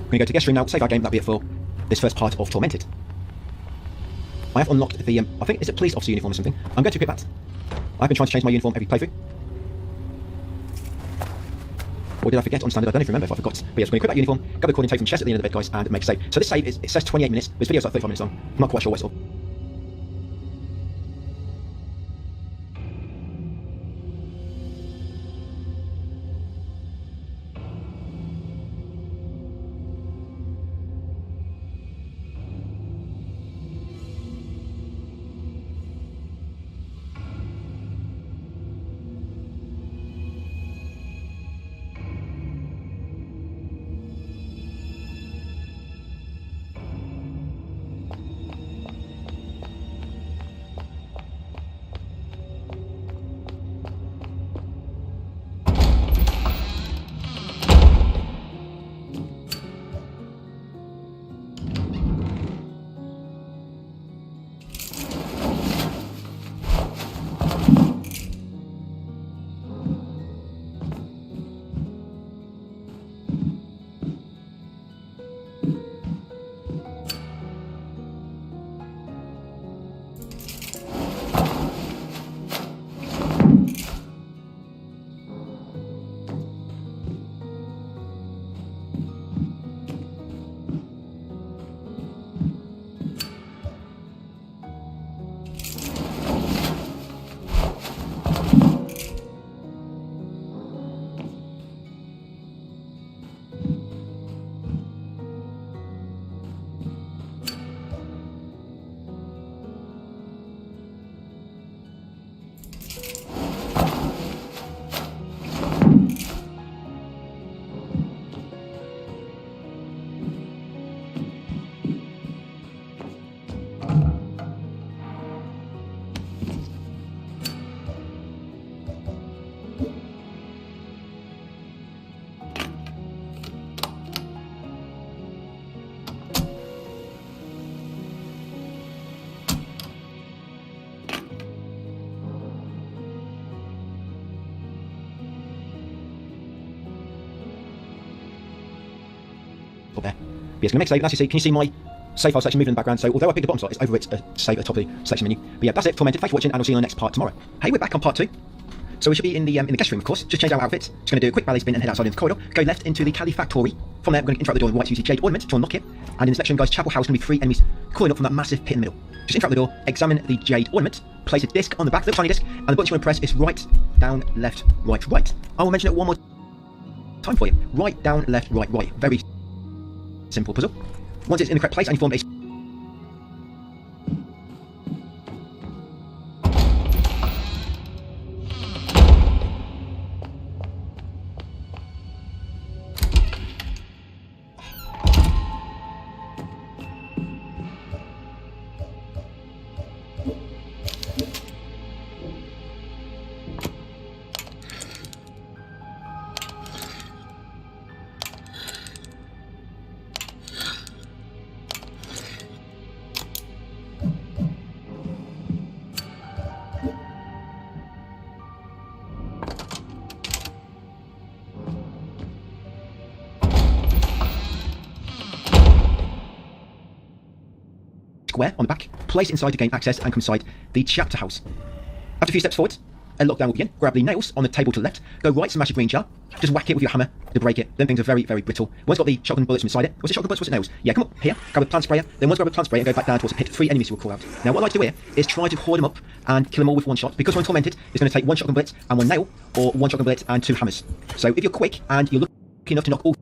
We're going to go to guest room now, save our game, that'll be it for this first part of Tormented. I have unlocked the, I think, is it police officer uniform or something? I'm going to equip that. I've been trying to change my uniform every playthrough. Or did I forget on standard? I don't even remember if I forgot. But yes, we're going to equip that uniform, grab the recording tape from chest at the end of the bed, guys, and make a save. So this save, it says 28 minutes, but this video's like 35 minutes long. I'm not quite sure what's up. Up there. But yes, going to make save, and as you see, can you see my save file section moving in the background? So although I picked the bottom slot, it's over it, save at the top of the selection menu. But yeah, that's it, Tormented. Thanks for watching, and I'll see you on the next part tomorrow. Hey, we're back on part 2. So we should be in the guest room, of course. Just change our outfits. Just going to do a quick ballet spin and head outside into the corridor. Go left into the Califactory. From there, we're going to interact with the door and white to use the jade ornament to unlock it. And in this section, guys, Chapel House, going to be 3 enemies calling up from that massive pit in the middle. Just interact with the door, examine the jade ornament, place a disc on the back, little tiny disc, and the button you want to press is right, down, left, right, right. I will mention it one more time for you. Right, down, left, right, right. Very simple puzzle. Once it's in the correct place and you form a square on the back, place it inside to gain access, and come inside the chapter house. After a few steps forward, a lockdown will begin. Grab the nails on the table to the left, go right, smash a green jar, just whack it with your hammer to break it. Then things are very, very brittle. One's got the shotgun bullets inside it. What's it, shotgun bullets? What's it, nails? Yeah, come up here, grab a plant sprayer, then once grab a plant sprayer and go back down towards it, hit 3 enemies who will crawl out. Now, what I like to do here is try to hoard them up and kill them all with one shot, because when Tormented, it's going to take 1 shotgun bullet and 1 nail, or 1 shotgun bullet and 2 hammers. So if you're quick and you're lucky enough to knock all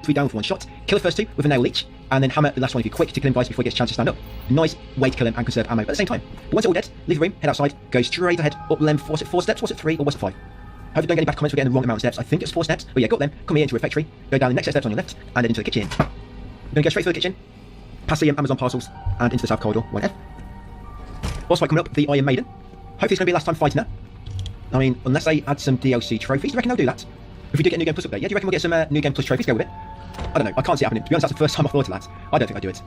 3 down with 1 shot. Kill the first 2 with a nail each, and then hammer the last one if you're quick to kill him twice before he gets a chance to stand up. Nice way to kill him and conserve ammo at the same time. But once they're all dead, leave the room, head outside, go straight ahead, up length, was it 4 steps, was it 3, or was it 5? Hope you don't get any bad comments for getting the wrong amount of steps. I think it's 4 steps, but yeah, go up them, come here into a refectory, go down the next set of steps on your left, and then into the kitchen. We're going to go straight through the kitchen, past the Amazon parcels, and into the south corridor, 1F. Boss fight coming up, the Iron Maiden. Hopefully it's going to be the last time fighting her. I mean, unless they add some DLC trophies, do you reckon they'll do that? If we do get a New Game Plus update, yeah, do you reckon we'll get some New Game Plus trophies to go with it? I don't know, I can't see it happening. To be honest, that's the first time I thought of that. I don't think I'd do it.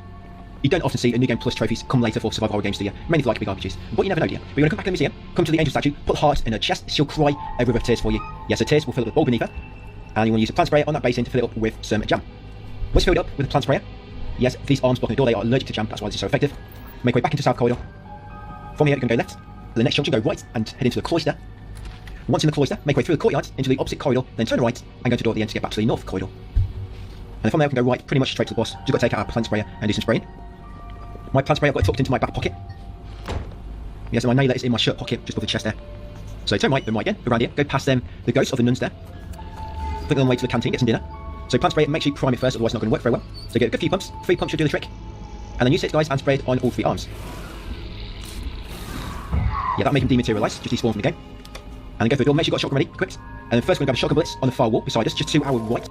You don't often see a New Game Plus trophies come later for survival horror games, do you? Mainly for like big RPGs. But you never know, do you? We're going to come back to the museum, come to the angel statue, put the heart in her chest, she'll cry a river of tears for you. Yes, her tears will fill up the bowl beneath her, and you want to use a plant sprayer on that basin to fill it up with some jam. Once filled up with a plant sprayer, yes, these arms blocking the door, they are allergic to jam, that's why this is so effective. Make way back into South Corridor. From here, you're going to go left, to the next junction, go right, and head into the cloister. Once in the cloister, make way through the courtyard, into the opposite corridor, then turn right, and go to the door at the end to get back to the north corridor. And then from there, we can go right, pretty much straight to the boss. Just got to take out our plant sprayer and do some spraying. My plant sprayer, I've got it tucked into my back pocket. Yes, and my nailer is in my shirt pocket, just above the chest there. So turn right, then right again, around here, go past them, the ghosts of the nuns there. Flick on the way to the canteen, get some dinner. So plant sprayer, make sure you prime it first, otherwise it's not going to work very well. So get a good few pumps, 3 pumps should do the trick. And then use it, guys, and spray it on all 3 arms. Yeah, that'll make him dematerialise, just despawn from the game. And then go through the door, make sure you've got a shotgun ready, equipped. And then first we're going to grab a shotgun bullets on the far wall beside us, just to our right.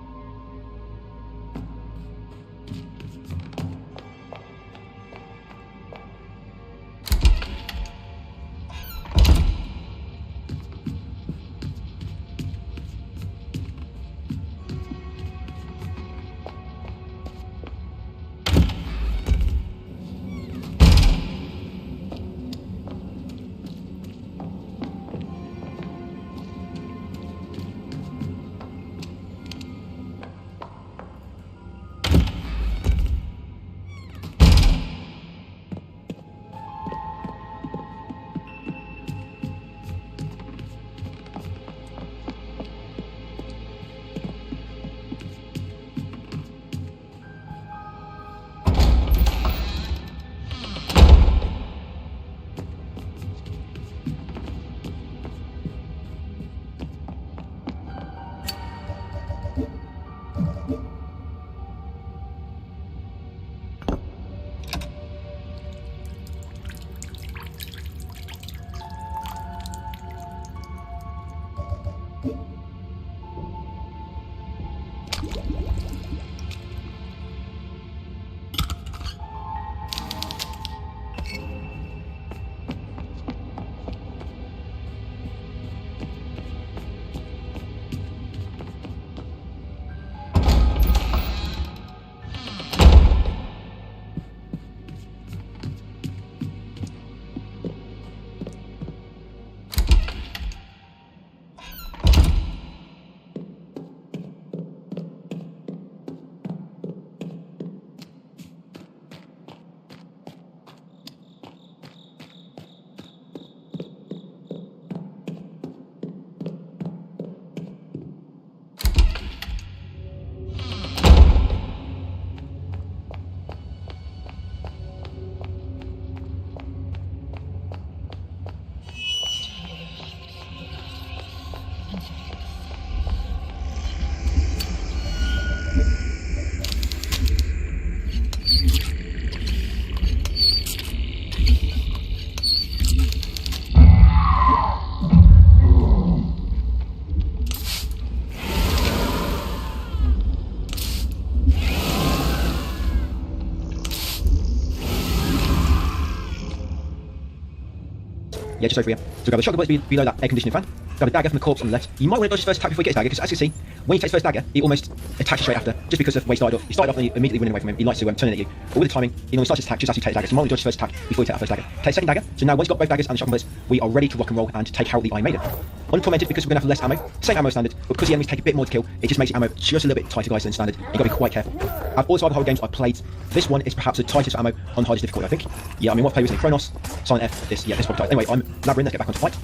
Yeah, just over here. So grab a shotgun bullets below that air conditioning fan. Grab a dagger from the corpse on the left. You might want to dodge his first attack before you get his dagger, because as you can see, when you take his first dagger, he almost attacks you straight after, just because of the way he started off. He started off and immediately running away from him. He likes to turn in at you. But with the timing, he normally starts his attack just as you take the dagger. So you might want to dodge his first attack before you take that first dagger. Take the second dagger. So now once you've got both daggers and the shotgun bullets, we are ready to rock and roll and take out the Iron Maiden. Untormented because we're going to have less ammo. Same ammo standard, but because the enemies take a bit more to kill, it just makes the ammo just a little bit tighter, guys, than standard. You've got to be quite careful. Out of all the survival horror games I've played, this one is perhaps the tightest ammo on hardest difficulty, I think. Yeah, I mean, what I play was Chronos, Silent F, this probably tight. Anyway, I'm labyrinth, let's get back onto fight.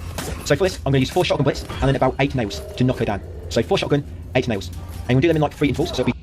So for this, I'm going to use 4 shotgun bullets and then about 8 nails to knock her down. So 4 shotgun, 8 nails. And we'll do them in like 3 intervals, so it'll be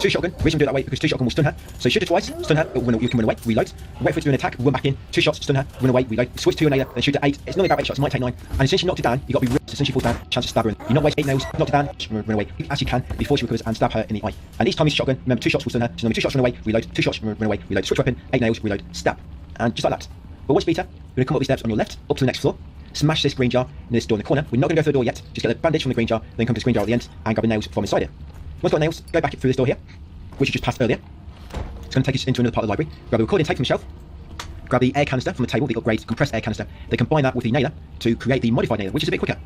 2 shotgun. The reason we do it that way because 2 shotgun will stun her. So shoot her twice, stun her, you can run away, reload. Wait for it to do an attack, run back in, 2 shots, stun her, run away, reload. Switch to your nailer, then shoot at 8. It's normally about 8 shots, might take 9. And since she knocked it down, you got to be real. So since she falls down, chance to stab her in. You not waste 8 nails, knock it down, run away as you can before she recovers and stab her in the eye. And each time you shotgun, remember 2 shots will stun her. So remember 2 shots, run away, reload, 2 shots, run away, reload. Switch weapon, 8 nails, reload, stab. And just like that. But once you beat her, you're going to come up these steps on your left, up to the next floor. Smash this green jar in this door in the corner. We're not going to go through the door yet. Just get the bandage from the green jar, then come to this green jar at the end and grab the nails from inside it. Once you've got nails, go back through this door here, which you just passed earlier. It's going to take us into another part of the library. Grab the recording tape from the shelf. Grab the air canister from the table, the upgrade compressed air canister. Then combine that with the nailer to create the modified nailer, which is a bit quicker.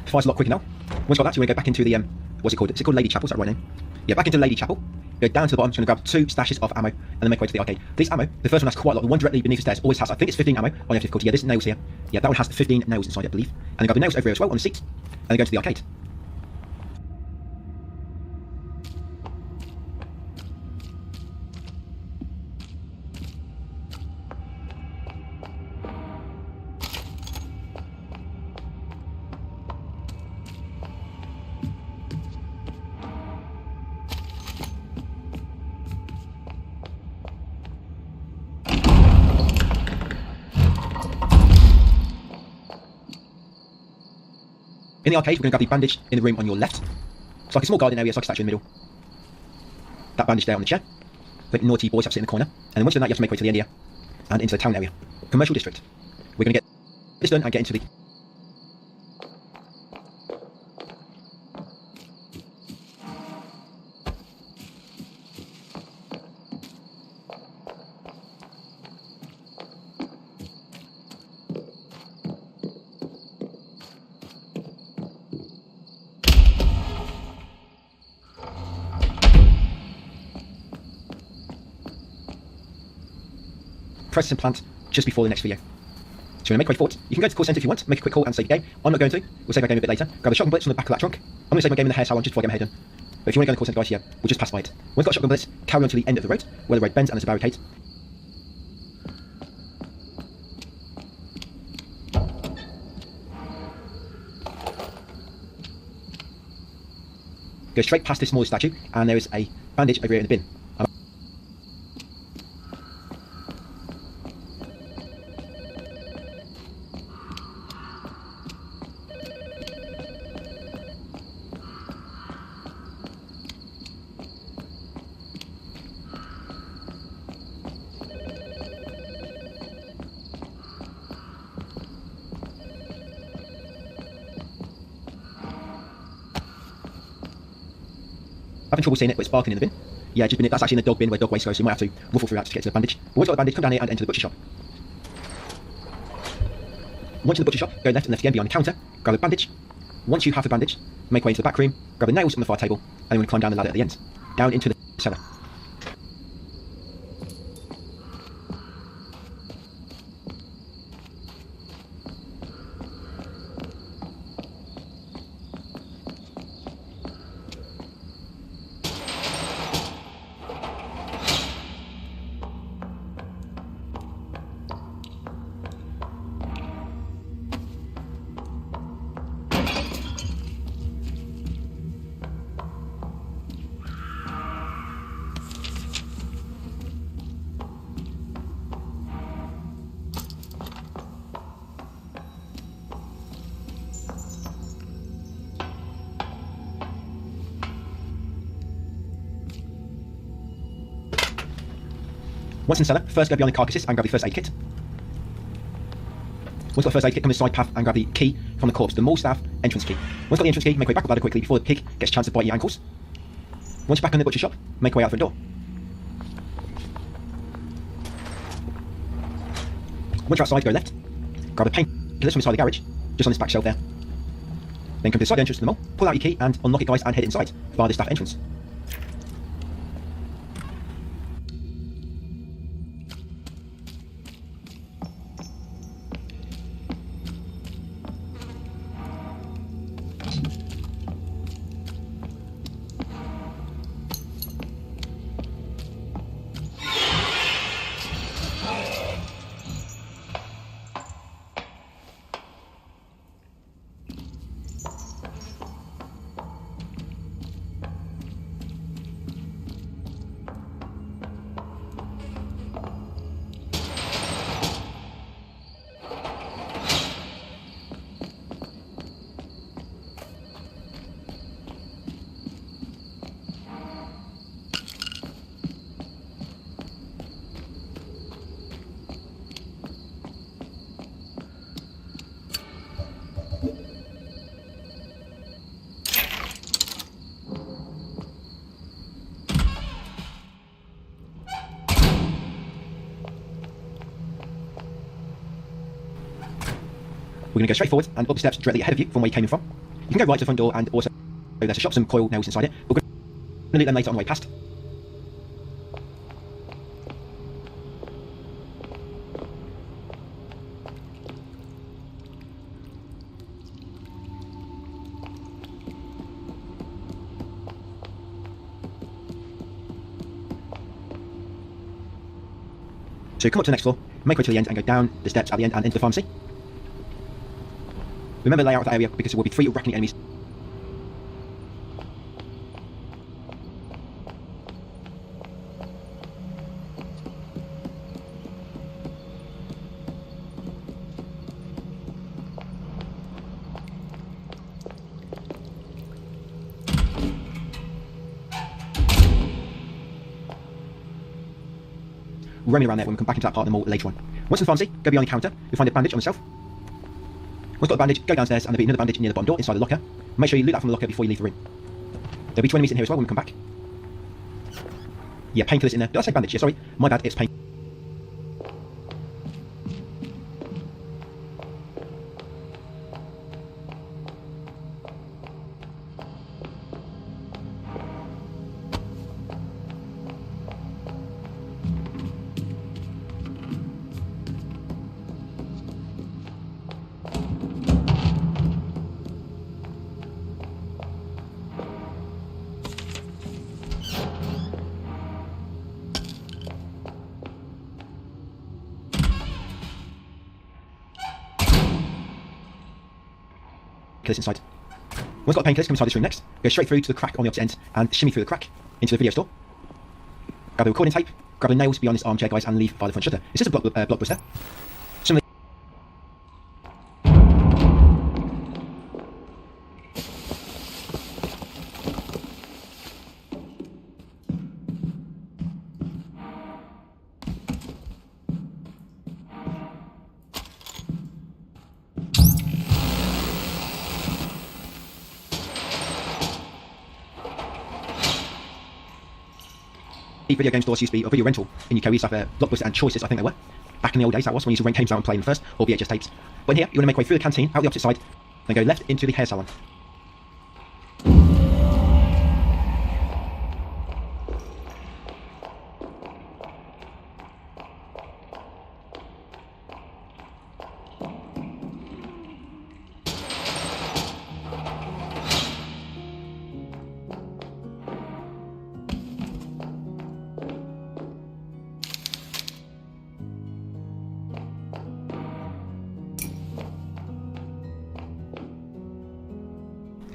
Fire's a lot quicker now. Once you've got that, you're going to go back into the, what's it called? Is it called Lady Chapel? Is that the right name? Yeah, back into Lady Chapel. Go down to the bottom, just going to grab 2 stashes of ammo, and then make way to the arcade. This ammo, the first one has quite a lot. The one directly beneath the stairs always has, I think it's 15 ammo on your difficulty. Yeah, this nails here. Yeah, that one has 15 nails inside it, I believe. And then grab the nails over here as well on the seat, and then go to the arcade. In the arcade, we're going to grab the bandage in the room on your left. It's like a small garden area, it's like a statue in the middle. That bandage there on the chair. The naughty boys have to sit in the corner. And then once you've done that, you have to make way to the end here and into the town area. Commercial district. We're going to get this done and get into the... process implant just before the next video. So we're going to make way forward. You can go to the call centre if you want, make a quick call and save the game. I'm not going to. We'll save our game a bit later. Grab the shotgun bullets from the back of that trunk. I'm going to save my game in the hair salon just before I get my hair done. But if you want to go in the call centre, guys, here, we'll just pass by it. Once you've got shotgun bullets, carry on to the end of the road, where the road bends and there's a barricade. Go straight past this small statue, and there is a bandage over here in the bin. Having trouble seeing it, but it's barking in the bin. Yeah, just bin it. That's actually in the dog bin where dog waste goes, so you might have to ruffle through that to get to the bandage. But once you've got the bandage, come down here and enter the butcher shop. Once in the butcher shop, go left and left again behind the counter, grab the bandage. Once you have the bandage, make way into the back room, grab the nails on the far table, and then we're going to climb down the ladder at the end, down into the cellar. Once in the cellar, first go behind the carcasses and grab the first aid kit. Once you've got the first aid kit, come to the side path and grab the key from the corpse, the mall staff entrance key. Once you've got the entrance key, make your way back up the ladder quickly before the pig gets a chance to bite your ankles. Once you're back in the butcher shop, make your way out the front door. Once you're outside, go left. Grab the painkillers from the side of the garage, just on this back shelf there. Then come to the side entrance to the mall, pull out your key and unlock it, guys, and head inside via the staff entrance. We're going to go straight forward and up the steps directly ahead of you from where you came in from. You can go right to the front door and also there's a shop, some coil nails inside it. We're going to leave them later on the way past. So come up to the next floor, make way to the end and go down the steps at the end and into the pharmacy. Remember the layout of that area because there will be 3 reckoning enemies. Roaming around there when we come back into that part of the mall later on. Once in the pharmacy, go behind the counter, you'll find a bandage on the shelf. Once you've got the bandage, go downstairs and there'll be another bandage near the bottom door inside the locker. Make sure you loot that from the locker before you leave the room. There'll be 2 enemies in here as well when we come back. Yeah, painkillers in there. Did I say bandage? Yeah, sorry. My bad, it's pain. Inside. Once you've got the painkillers, come inside this room next. Go straight through to the crack on the opposite end and shimmy through the crack into the video store. Grab the recording tape, grab the nails behind this armchair, guys, and leave by the front shutter. It's just a blockbuster. Some of video game stores used to be, or video rental in UK, we used to have Blockbuster and Choices, I think they were. Back in the old days, that was when you used to rent games out and play them first, or VHS tapes. But in here, you want to make way through the canteen, out the opposite side, then go left into the hair salon.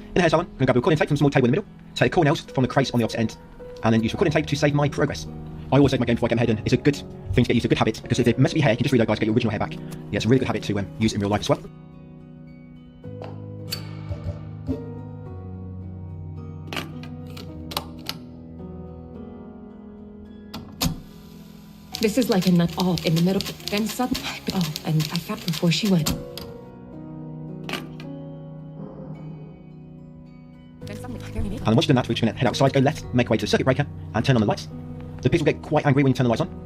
In the hair salon, I'm going to grab a recording tape from a small table in the middle, take the core nails from the crate on the opposite end, and then use recording tape to save my progress. I always save my game before I get my hair done. It's a good thing to get used to, a good habit, because if they mess with your hair, you can just reload, guys, get your original hair back. Yeah, it's a really good habit to use in real life as well. This is like a nut all in the middle. Then suddenly, oh, and I found before she went. Then suddenly, And once you've done that, we're just going to head outside, go left, make our way to the circuit breaker, and turn on the lights. The pigs will get quite angry when you turn the lights on.